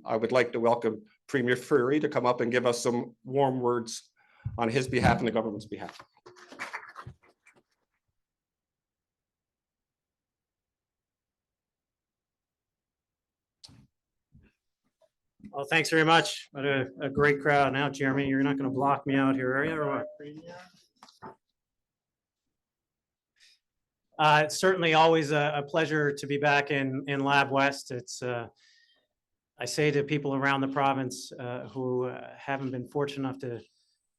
I would like to welcome Premier Furey to come up and give us some warm words on his behalf and the government's behalf. Well, thanks very much. What a great crowd. Now, Jeremy, you're not going to block me out here, are you? Or what? It's certainly always a pleasure to be back in Lab West. It's I say to people around the province who haven't been fortunate enough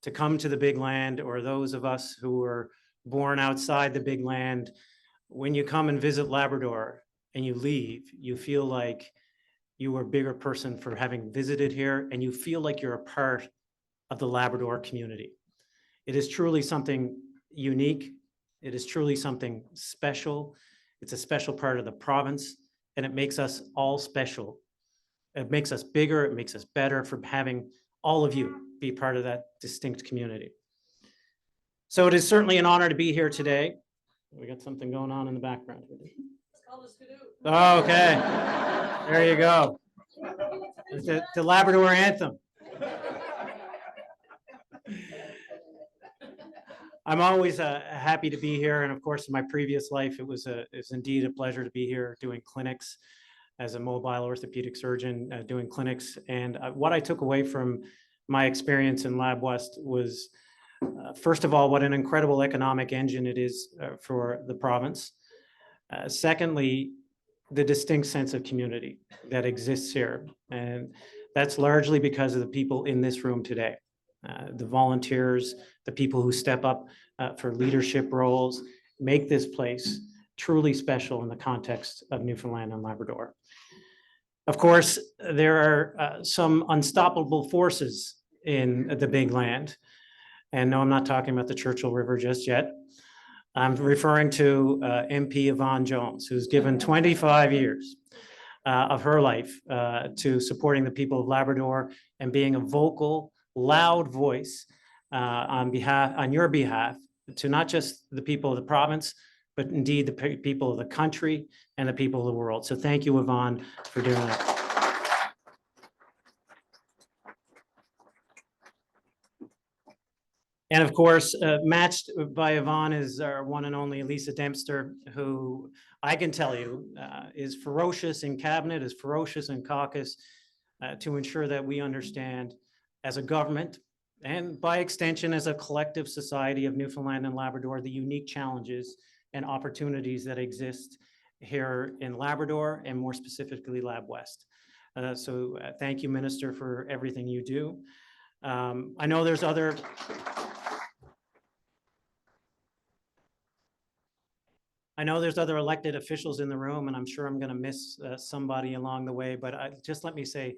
to come to the big land, or those of us who were born outside the big land, when you come and visit Labrador and you leave, you feel like you are a bigger person for having visited here, and you feel like you're a part of the Labrador community. It is truly something unique. It is truly something special. It's a special part of the province, and it makes us all special. It makes us bigger. It makes us better for having all of you be part of that distinct community. So it is certainly an honor to be here today. We got something going on in the background. Oh, okay, there you go. The Labrador anthem. I'm always happy to be here, and of course, in my previous life, it was indeed a pleasure to be here doing clinics as a mobile orthopedic surgeon, doing clinics. And what I took away from my experience in Lab West was, first of all, what an incredible economic engine it is for the province. Secondly, the distinct sense of community that exists here. And that's largely because of the people in this room today. The volunteers, the people who step up for leadership roles, make this place truly special in the context of Newfoundland and Labrador. Of course, there are some unstoppable forces in the big land. And no, I'm not talking about the Churchill River just yet. I'm referring to MP Yvonne Jones, who's given 25 years of her life to supporting the people of Labrador and being a vocal, loud voice on your behalf to not just the people of the province, but indeed the people of the country and the people of the world. So thank you, Yvonne, for doing that. And of course, matched by Yvonne is our one and only Lisa Dempster, who I can tell you is ferocious in cabinet, is ferocious in caucus to ensure that we understand as a government, and by extension as a collective society of Newfoundland and Labrador, the unique challenges and opportunities that exist here in Labrador, and more specifically Lab West. So thank you, Minister, for everything you do. I know there's other elected officials in the room, and I'm sure I'm going to miss somebody along the way, but just let me say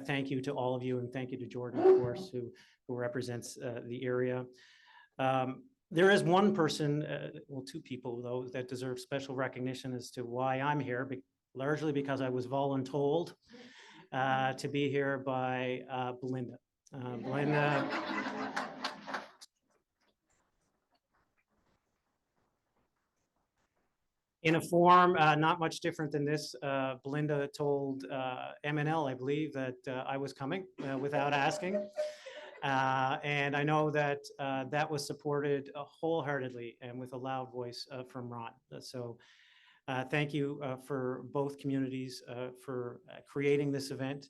thank you to all of you, and thank you to Jordan, of course, who represents the area. There is one person, well, two people, though, that deserve special recognition as to why I'm here, largely because I was voluntold to be here by Belinda. Belinda. In a form not much different than this, Belinda told MNL, I believe, that I was coming without asking. And I know that that was supported wholeheartedly and with a loud voice from Ron. So thank you for both communities for creating this event.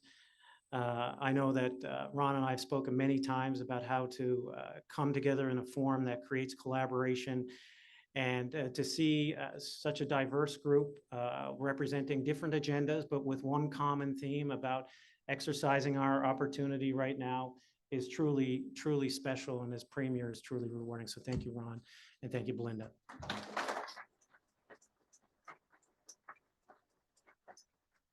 I know that Ron and I have spoken many times about how to come together in a forum that creates collaboration. And to see such a diverse group representing different agendas, but with one common theme about exercising our opportunity right now is truly, truly special, and as Premier is truly rewarding. So thank you, Ron, and thank you, Belinda.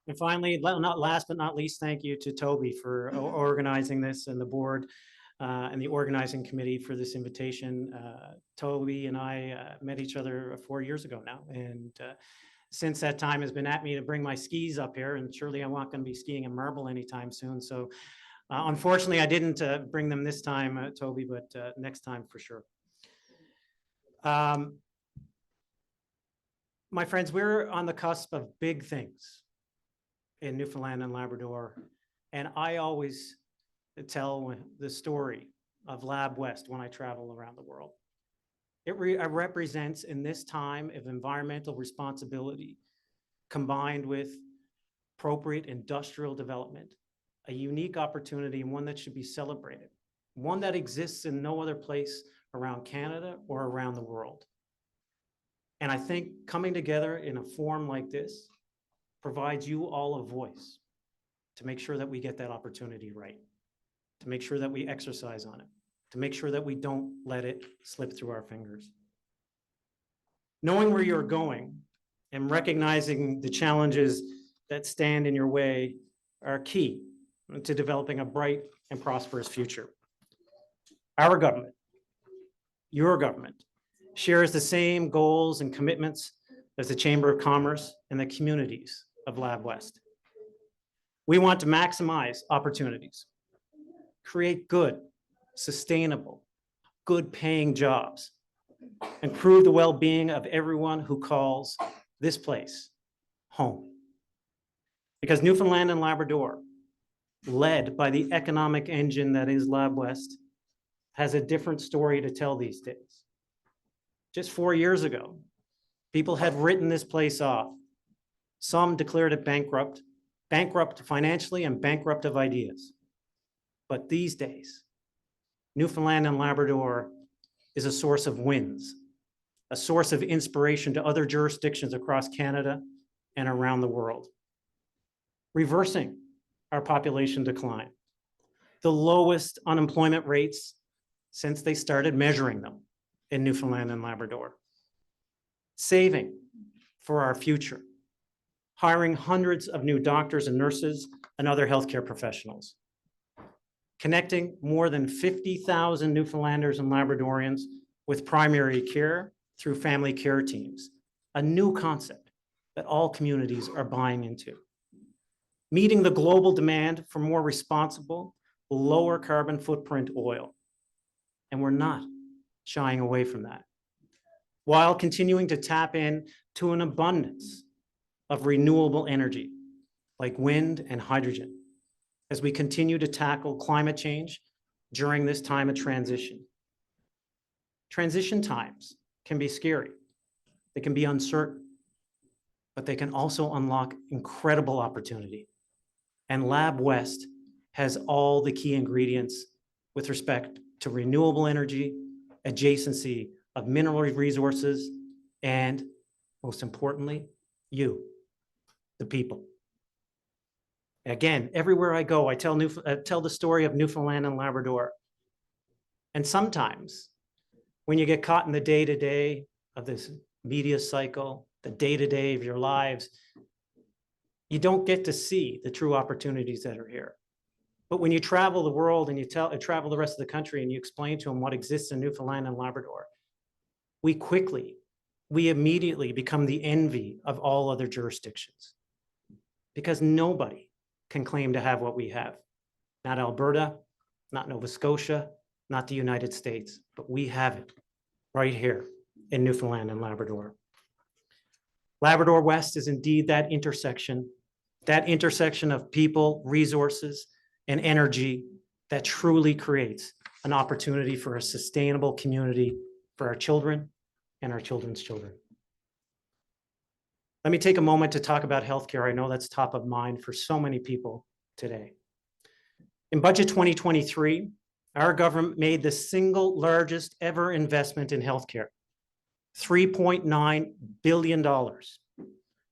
And finally, not last but not least, thank you to Toby for organizing this, and the board and the organizing committee for this invitation. Toby and I met each other 4 years ago now, and since that time has been at me to bring my skis up here, and surely I'm not going to be skiing in Marble anytime soon. So unfortunately, I didn't bring them this time, Toby, but next time for sure. My friends, we're on the cusp of big things in Newfoundland and Labrador And I always tell the story of Lab West when I travel around the world. It represents, in this time of environmental responsibility, combined with appropriate industrial development, a unique opportunity and one that should be celebrated, one that exists in no other place around Canada or around the world. And I think coming together in a forum like this provides you all a voice to make sure that we get that opportunity right, to make sure that we exercise on it, to make sure that we don't let it slip through our fingers. Knowing where you're going and recognizing the challenges that stand in your way are key to developing a bright and prosperous future. Our government, your government, shares the same goals and commitments as the Chamber of Commerce and the communities of Lab West. We want to maximize opportunities, create good, sustainable, good paying jobs, improve the well-being of everyone who calls this place home. Because Newfoundland and Labrador, led by the economic engine that is Lab West, has a different story to tell these days. Just 4 years ago, people had written this place off. Some declared it bankrupt financially and bankrupt of ideas. But these days, Newfoundland and Labrador is a source of wins, a source of inspiration to other jurisdictions across Canada and around the world, reversing our population decline, the lowest unemployment rates since they started measuring them in Newfoundland and Labrador, saving for our future, hiring hundreds of new doctors and nurses and other healthcare professionals, connecting more than 50,000 Newfoundlanders and Labradorians with primary care through family care teams, a new concept that all communities are buying into. Meeting the global demand for more responsible, lower carbon footprint oil. And we're not shying away from that, while continuing to tap into an abundance of renewable energy like wind and hydrogen as we continue to tackle climate change during this time of transition. Transition times can be scary. They can be uncertain, but they can also unlock incredible opportunity. And Lab West has all the key ingredients with respect to renewable energy, adjacency of mineral resources, and most importantly, you, the people. Again, everywhere I go, I tell the story of Newfoundland and Labrador. And sometimes when you get caught in the day-to-day of this media cycle, the day-to-day of your lives, you don't get to see the true opportunities that are here. But when you travel the world and you travel the rest of the country and you explain to them what exists in Newfoundland and Labrador, we immediately become the envy of all other jurisdictions, because nobody can claim to have what we have. Not Alberta, not Nova Scotia, not the United States, but we have it right here in Newfoundland and Labrador. Labrador West is indeed that intersection of people, resources, and energy that truly creates an opportunity for a sustainable community for our children and our children's children. Let me take a moment to talk about healthcare. I know that's top of mind for so many people today. In budget 2023, our government made the single largest ever investment in healthcare, $3.9 billion, to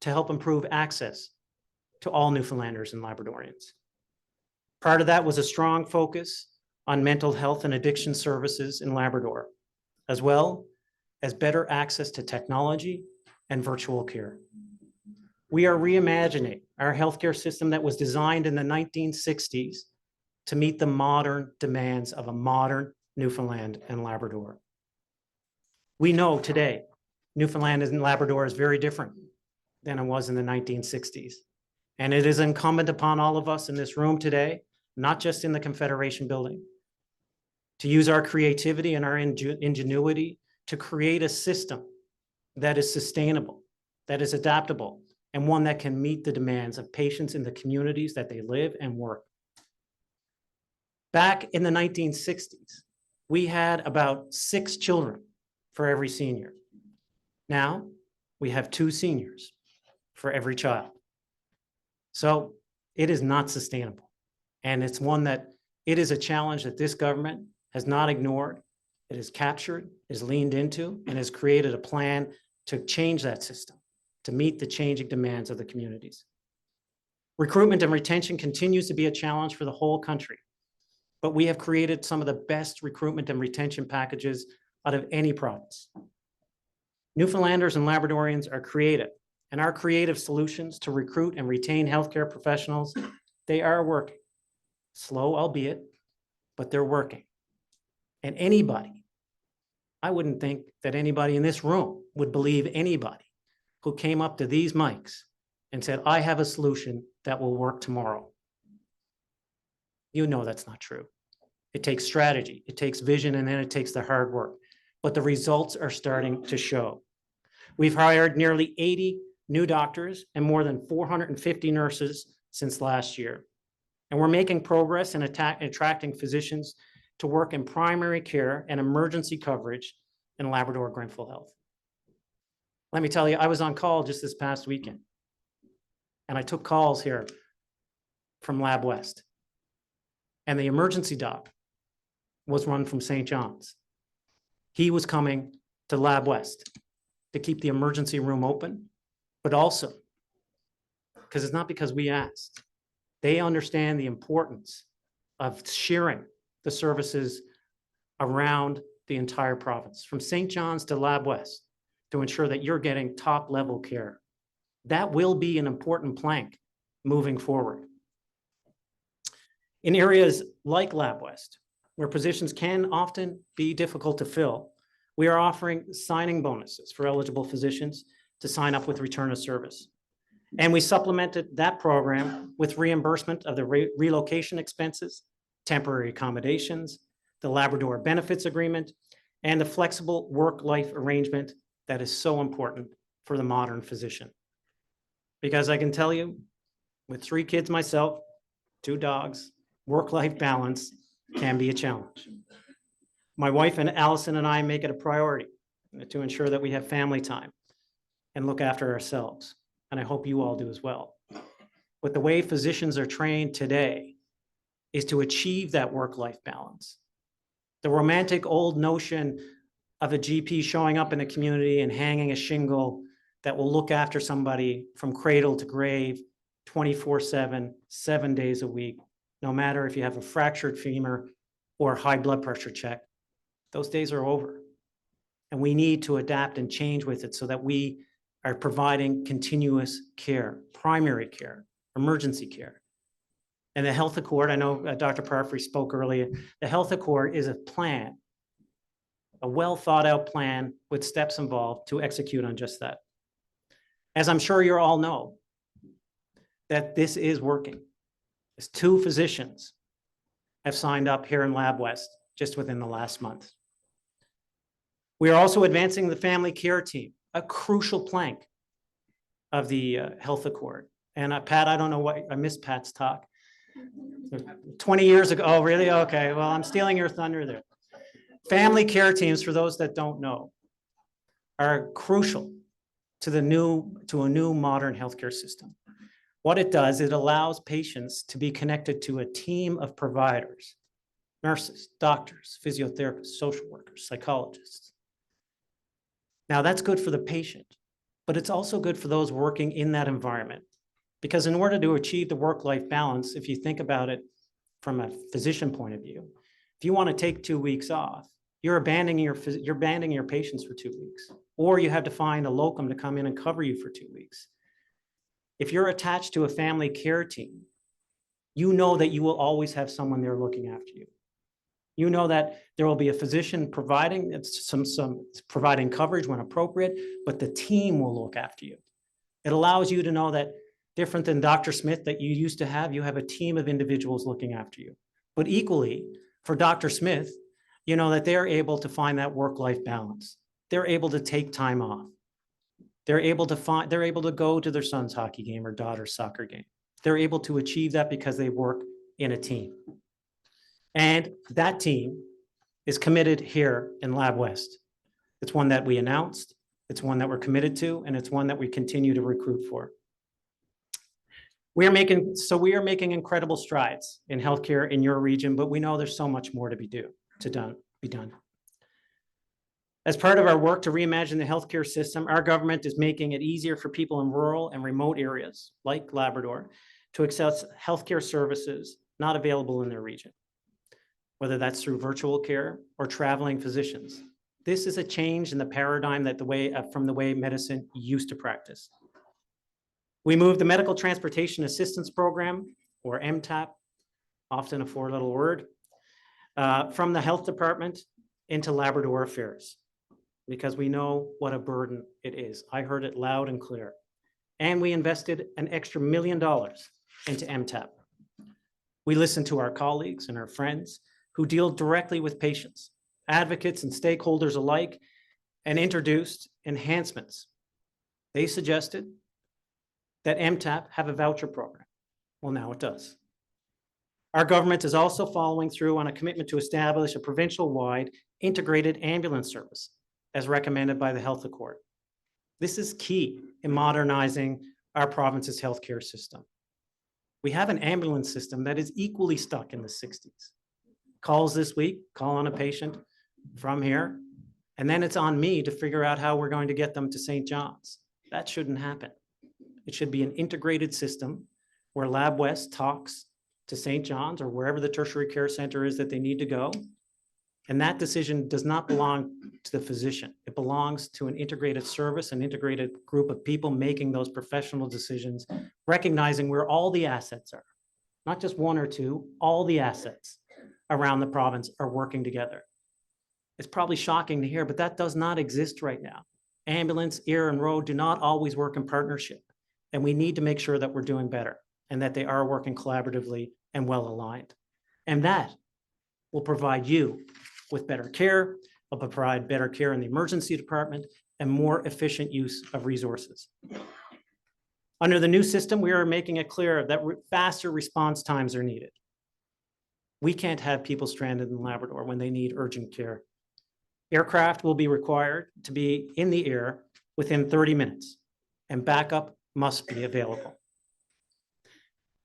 help improve access to all Newfoundlanders and Labradorians. Part of that was a strong focus on mental health and addiction services in Labrador, as well as better access to technology and virtual care. We are reimagining our healthcare system that was designed in the 1960s to meet the modern demands of a modern Newfoundland and Labrador. We know today, Newfoundland and Labrador is very different than it was in the 1960s. And it is incumbent upon all of us in this room today, not just in the Confederation building, to use our creativity and our ingenuity to create a system that is sustainable, that is adaptable, and one that can meet the demands of patients in the communities that they live and work. Back in the 1960s, we had about 6 children for every senior. Now we have 2 seniors for every child. So it is not sustainable. And it's one that it is a challenge that this government has not ignored. It has captured, has leaned into, and has created a plan to change that system to meet the changing demands of the communities. Recruitment and retention continues to be a challenge for the whole country, but we have created some of the best recruitment and retention packages out of any province. Newfoundlanders and Labradorians are creative, and our creative solutions to recruit and retain healthcare professionals, they are working. Slow, albeit, but they're working. And anybody, I wouldn't think that anybody in this room would believe anybody who came up to these mics and said, I have a solution that will work tomorrow. You know that's not true. It takes strategy, it takes vision, and then it takes the hard work. But the results are starting to show. We've hired nearly 80 new doctors and more than 450 nurses since last year. And we're making progress in attracting physicians to work in primary care and emergency coverage in Labrador Grenfell Health. Let me tell you, I was on call just this past weekend, and I took calls here from Lab West. And the emergency doc was run from St. John's. He was coming to Lab West to keep the emergency room open, but also because it's not because we asked. They understand the importance of sharing the services around the entire province, from St. John's to Lab West, to ensure that you're getting top level care. That will be an important plank moving forward. In areas like Lab West, where positions can often be difficult to fill, we are offering signing bonuses for eligible physicians to sign up with return of service. And we supplemented that program with reimbursement of the relocation expenses, temporary accommodations, the Labrador benefits agreement, and the flexible work-life arrangement that is so important for the modern physician. Because I can tell you, with 3 kids myself, 2 dogs, work-life balance can be a challenge. My wife and Allison and I make it a priority to ensure that we have family time and look after ourselves. And I hope you all do as well. But the way physicians are trained today is to achieve that work-life balance. The romantic old notion of a GP showing up in the community and hanging a shingle that will look after somebody from cradle to grave, 24/7, 7 days a week, no matter if you have a fractured femur or high blood pressure check, those days are over. And we need to adapt and change with it so that we are providing continuous care, primary care, emergency care. And the Health Accord, I know Dr. Parfrey spoke earlier, the Health Accord is a plan, a well thought out plan with steps involved to execute on just that. As I'm sure you all know, that this is working. As 2 physicians have signed up here in Lab West just within the last month. We are also advancing the family care team, a crucial plank of the Health Accord. And Pat, I don't know what, I missed Pat's talk. 20 years ago, oh really? Okay, well, I'm stealing your thunder there. Family care teams, for those that don't know, are crucial to a new modern healthcare system. What it does, it allows patients to be connected to a team of providers, nurses, doctors, physiotherapists, social workers, psychologists. Now that's good for the patient, but it's also good for those working in that environment. Because in order to achieve the work-life balance, if you think about it from a physician point of view, if you want to take 2 weeks off, you're abandoning your patients for 2 weeks, or you have to find a locum to come in and cover you for 2 weeks. If you're attached to a family care team, you know that you will always have someone there looking after you. You know that there will be a physician providing providing coverage when appropriate, but the team will look after you. It allows you to know that different than Dr. Smith that you used to have, you have a team of individuals looking after you. But equally, for Dr. Smith, you know that they're able to find that work-life balance. They're able to take time off. They're able to go to their son's hockey game or daughter's soccer game. They're able to achieve that because they work in a team. And that team is committed here in Lab West. It's one that we announced, it's one that we're committed to, and it's one that we continue to recruit for. We are making incredible strides in healthcare in your region, but we know there's so much more to be done. As part of our work to reimagine the healthcare system, our government is making it easier for people in rural and remote areas like Labrador to access healthcare services not available in their region, whether that's through virtual care or traveling physicians. This is a change in the paradigm from the way medicine used to practice. We moved the Medical Transportation Assistance Program, or MTAP, often a four-letter word, from the health department into Labrador Affairs, because we know what a burden it is. I heard it loud and clear. And we invested an extra $1 million into MTAP. We listened to our colleagues and our friends who deal directly with patients, advocates and stakeholders alike, and introduced enhancements. They suggested that MTAP have a voucher program. Well, now it does. Our government is also following through on a commitment to establish a provincial-wide integrated ambulance service, as recommended by the Health Accord. This is key in modernizing our province's healthcare system. We have an ambulance system that is equally stuck in the 60s. Calls this week, call on a patient from here, and then it's on me to figure out how we're going to get them to St. John's. That shouldn't happen. It should be an integrated system where Lab West talks to St. John's or wherever the tertiary care center is that they need to go. And that decision does not belong to the physician. It belongs to an integrated service, an integrated group of people making those professional decisions, recognizing where all the assets are, not just one or two, all the assets around the province are working together. It's probably shocking to hear, but that does not exist right now. Ambulance, air, and road do not always work in partnership. And we need to make sure that we're doing better and that they are working collaboratively and well aligned. And that will provide you with better care, will provide better care in the emergency department, and more efficient use of resources. Under the new system, we are making it clear that faster response times are needed. We can't have people stranded in Labrador when they need urgent care. Aircraft will be required to be in the air within 30 minutes, and backup must be available.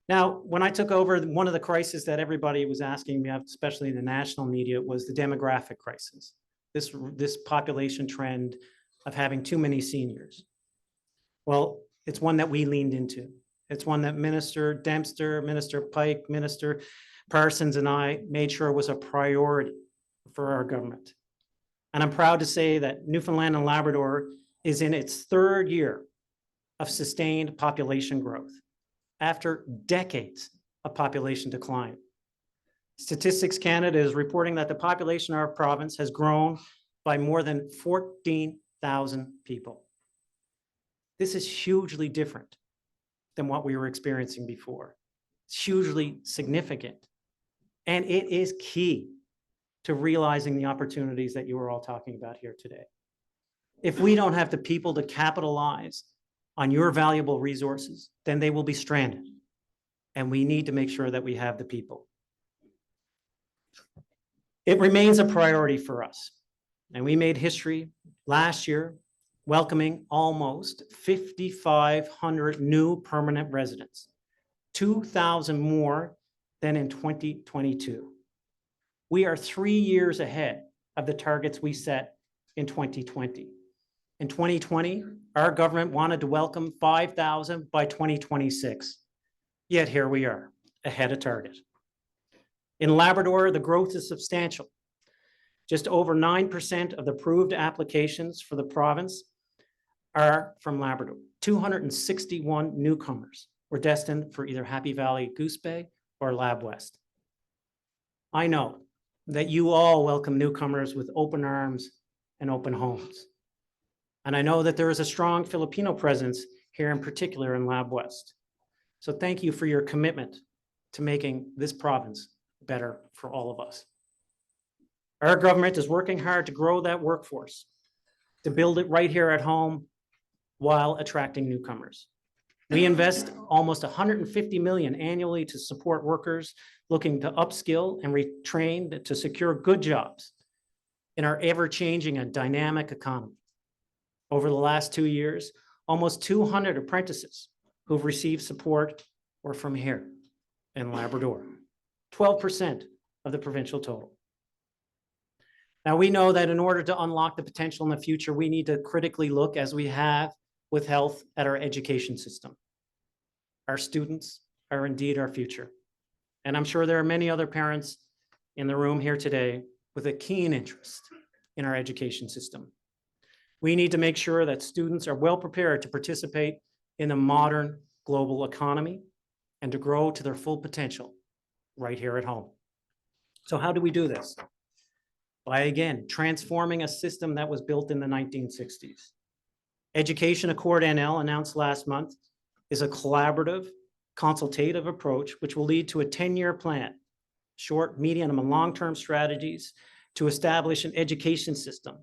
Now, when I took over, one of the crises that everybody was asking me, especially in the national media, was the demographic crisis. This population trend of having too many seniors. Well, it's one that we leaned into. It's one that Minister Dempster, Minister Pike, Minister Parsons, and I made sure was a priority for our government. And I'm proud to say that Newfoundland and Labrador is in its third year of sustained population growth after decades of population decline. Statistics Canada is reporting that the population of our province has grown by more than 14,000 people. This is hugely different than what we were experiencing before. It's hugely significant. And it is key to realizing the opportunities that you are all talking about here today. If we don't have the people to capitalize on your valuable resources, then they will be stranded. And we need to make sure that we have the people. It remains a priority for us. And we made history last year, welcoming almost 5,500 new permanent residents, 2,000 more than in 2022. We are 3 years ahead of the targets we set in 2020. In 2020, our government wanted to welcome 5,000 by 2026. Yet here we are, ahead of target. In Labrador, the growth is substantial. Just over 9% of the approved applications for the province are from Labrador. 261 newcomers were destined for either Happy Valley Goose Bay or Lab West. I know that you all welcome newcomers with open arms and open homes. And I know that there is a strong Filipino presence here, in particular in Lab West. So thank you for your commitment to making this province better for all of us. Our government is working hard to grow that workforce, to build it right here at home while attracting newcomers. We invest almost 150 million annually to support workers looking to upskill and retrain to secure good jobs in our ever-changing and dynamic economy. Over the last 2 years, almost 200 apprentices who've received support were from here in Labrador, 12% of the provincial total. Now, we know that in order to unlock the potential in the future, we need to critically look, as we have with health, at our education system. Our students are indeed our future. And I'm sure there are many other parents in the room here today with a keen interest in our education system. We need to make sure that students are well prepared to participate in the modern global economy and to grow to their full potential right here at home. So how do we do this? By, again, transforming a system that was built in the 1960s. Education Accord NL, announced last month, is a collaborative, consultative approach which will lead to a 10-year plan, short, medium, and long-term strategies to establish an education system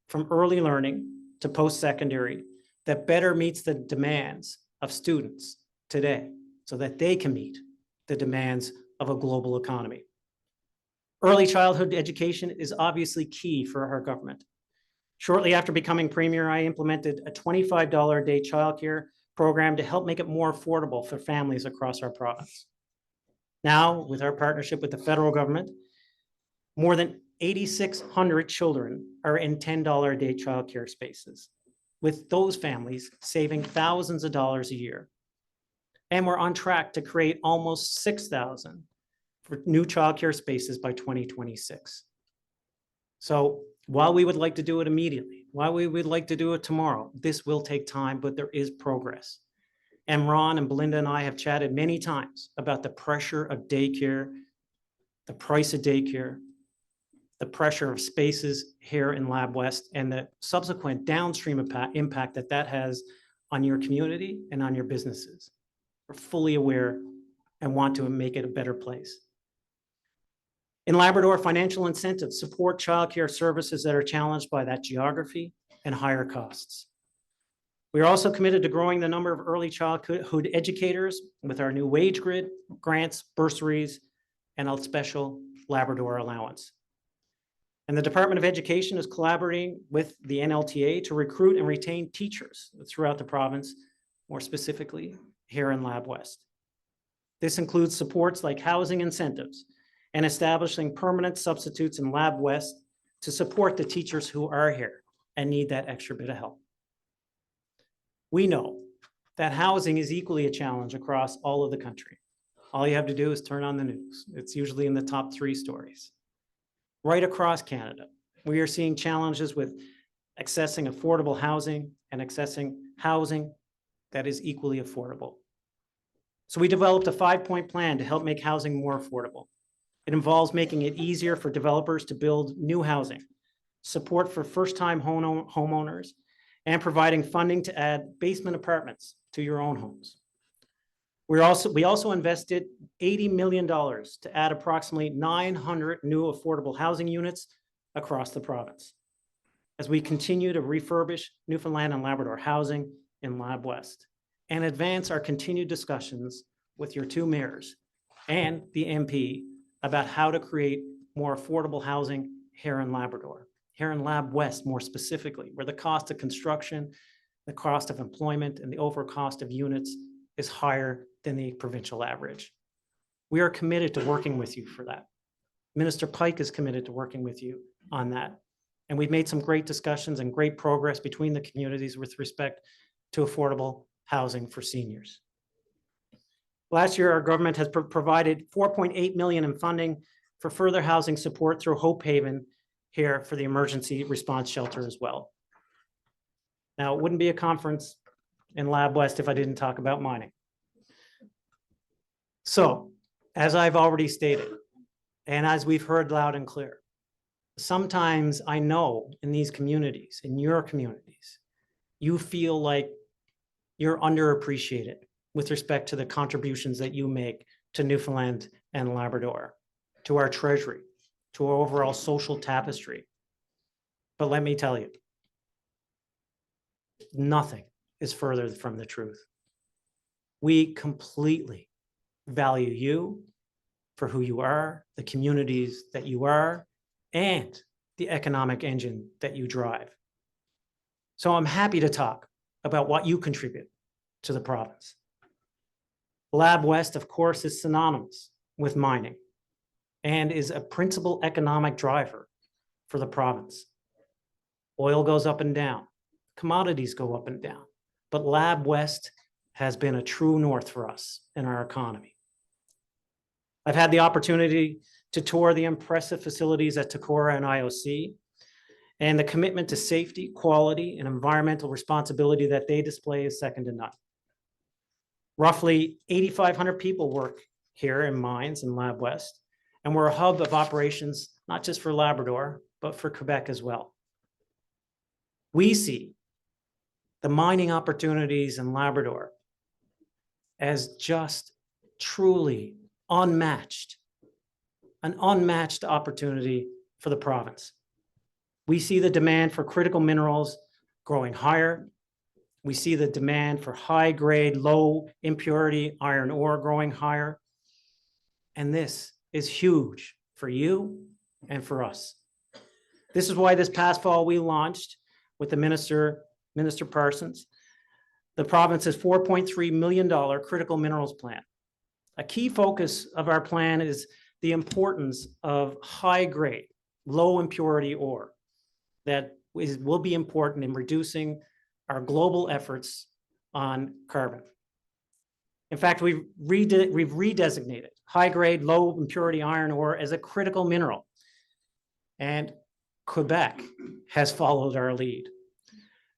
from early learning to post-secondary that better meets the demands of students today so that they can meet the demands of a global economy. Early childhood education is obviously key for our government. Shortly after becoming Premier, I implemented a $25 a day childcare program to help make it more affordable for families across our province. Now, with our partnership with the federal government, more than 8,600 children are in $10 a day childcare spaces, with those families saving thousands of dollars a year. And we're on track to create almost 6,000 for new childcare spaces by 2026. So while we would like to do it immediately, while we would like to do it tomorrow, this will take time, but there is progress. And Ron and Belinda and I have chatted many times about the pressure of daycare, the price of daycare, the pressure of spaces here in Lab West, and the subsequent downstream impact that that has on your community and on your businesses. We're fully aware and want to make it a better place. In Labrador, financial incentives support childcare services that are challenged by that geography and higher costs. We are also committed to growing the number of early childhood educators with our new wage grid, grants, bursaries, and a special Labrador allowance. And the Department of Education is collaborating with the NLTA to recruit and retain teachers throughout the province, more specifically here in Lab West. This includes supports like housing incentives and establishing permanent substitutes in Lab West to support the teachers who are here and need that extra bit of help. We know that housing is equally a challenge across all of the country. All you have to do is turn on the news. It's usually in the top 3 stories. Right across Canada, we are seeing challenges with accessing affordable housing and accessing housing that is equally affordable. So we developed a 5-point plan to help make housing more affordable. It involves making it easier for developers to build new housing, support for first-time homeowners, and providing funding to add basement apartments to your own homes. We also invested $80 million to add approximately 900 new affordable housing units across the province as we continue to refurbish Newfoundland and Labrador housing in Lab West and advance our continued discussions with your 2 mayors and the MP about how to create more affordable housing here in Labrador, here in Lab West more specifically, where the cost of construction, the cost of employment, and the overall cost of units is higher than the provincial average. We are committed to working with you for that. Minister Pike is committed to working with you on that. And we've made some great discussions and great progress between the communities with respect to affordable housing for seniors. Last year, our government has provided $4.8 million in funding for further housing support through Hope Haven here for the emergency response shelter as well. Now, it wouldn't be a conference in Lab West if I didn't talk about mining. So, as I've already stated, and as we've heard loud and clear, sometimes I know in these communities, in your communities, you feel like you're underappreciated with respect to the contributions that you make to Newfoundland and Labrador, to our treasury, to our overall social tapestry. But let me tell you, nothing is further from the truth. We completely value you for who you are, the communities that you are, and the economic engine that you drive. So I'm happy to talk about what you contribute to the province. Lab West, of course, is synonymous with mining and is a principal economic driver for the province. Oil goes up and down, commodities go up and down, but Lab West has been a true north for us in our economy. I've had the opportunity to tour the impressive facilities at Takora and IOC, and the commitment to safety, quality, and environmental responsibility that they display is second to none. Roughly 8,500 people work here in mines in Lab West, and we're a hub of operations, not just for Labrador, but for Quebec as well. We see the mining opportunities in Labrador as just truly unmatched, an unmatched opportunity for the province. We see the demand for critical minerals growing higher. We see the demand for high-grade, low impurity iron ore growing higher. And this is huge for you and for us. This is why this past fall we launched with the Minister Parsons, the province's $4.3 million critical minerals plan. A key focus of our plan is the importance of high-grade, low impurity ore that will be important in reducing our global efforts on carbon. In fact, we've redesignated high-grade, low impurity iron ore as a critical mineral, and Quebec has followed our lead.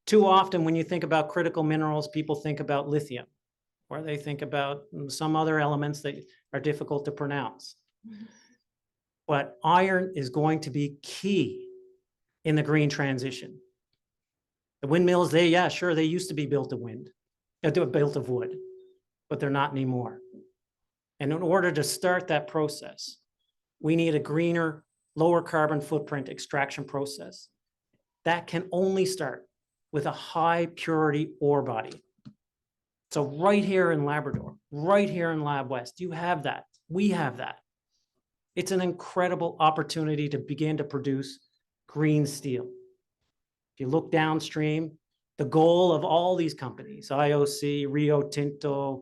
Too often when you think about critical minerals, people think about lithium, or they think about some other elements that are difficult to pronounce. But iron is going to be key in the green transition. The windmills, they used to be built of wood, but they're not anymore. And in order to start that process, we need a greener, lower carbon footprint extraction process. That can only start with a high purity ore body. So right here in Labrador, right here in Lab West, you have that. We have that. It's an incredible opportunity to begin to produce green steel. If you look downstream, the goal of all these companies, IOC, Rio Tinto,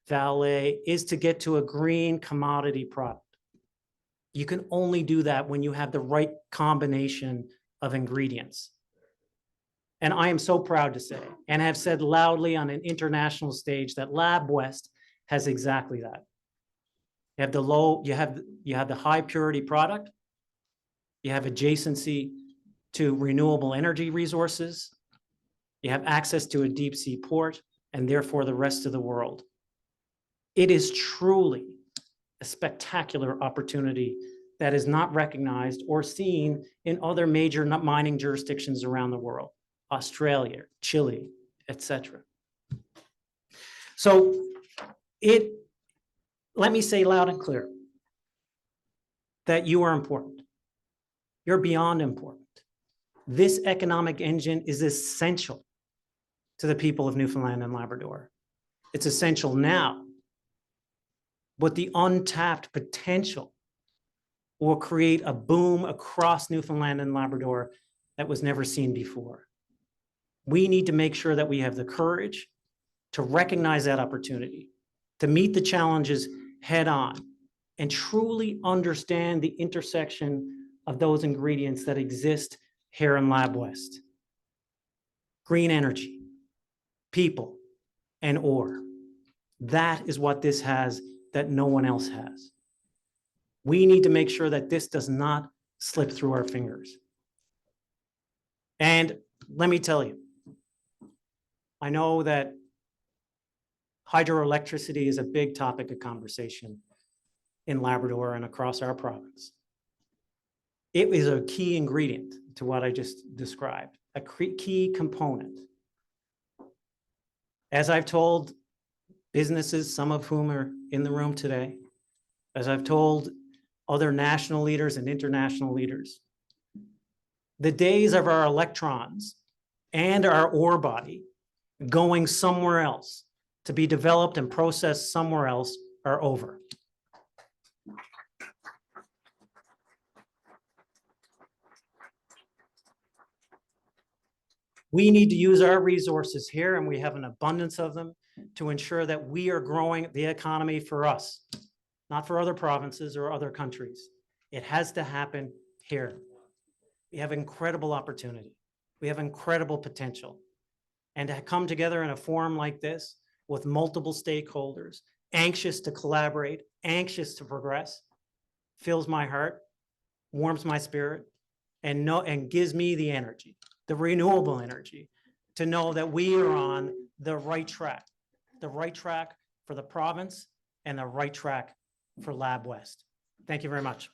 Vale, is to get to a green commodity product. You can only do that when you have the right combination of ingredients. And I am so proud to say, and have said loudly on an international stage, that Lab West has exactly that. You have the high purity product, you have adjacency to renewable energy resources, you have access to a deep sea port, and therefore the rest of the world. It is truly a spectacular opportunity that is not recognized or seen in other major mining jurisdictions around the world, Australia, Chile, etc. So let me say loud and clear that you are important. You're beyond important. This economic engine is essential to the people of Newfoundland and Labrador. It's essential now, but the untapped potential will create a boom across Newfoundland and Labrador that was never seen before. We need to make sure that we have the courage to recognize that opportunity, to meet the challenges head on, and truly understand the intersection of those ingredients that exist here in Lab West. Green energy, people, and ore. That is what this has that no one else has. We need to make sure that this does not slip through our fingers. And let me tell you, I know that hydroelectricity is a big topic of conversation in Labrador and across our province. It is a key ingredient to what I just described, a key component. As I've told businesses, some of whom are in the room today, as I've told other national leaders and international leaders, the days of our electrons and our ore body going somewhere else to be developed and processed somewhere else are over. We need to use our resources here, and we have an abundance of them, to ensure that we are growing the economy for us, not for other provinces or other countries. It has to happen here. We have incredible opportunity. We have incredible potential. And to come together in a forum like this with multiple stakeholders, anxious to collaborate, anxious to progress, fills my heart, warms my spirit, and gives me the energy, the renewable energy, to know that we are on the right track for the province and the right track for Lab West. Thank you very much.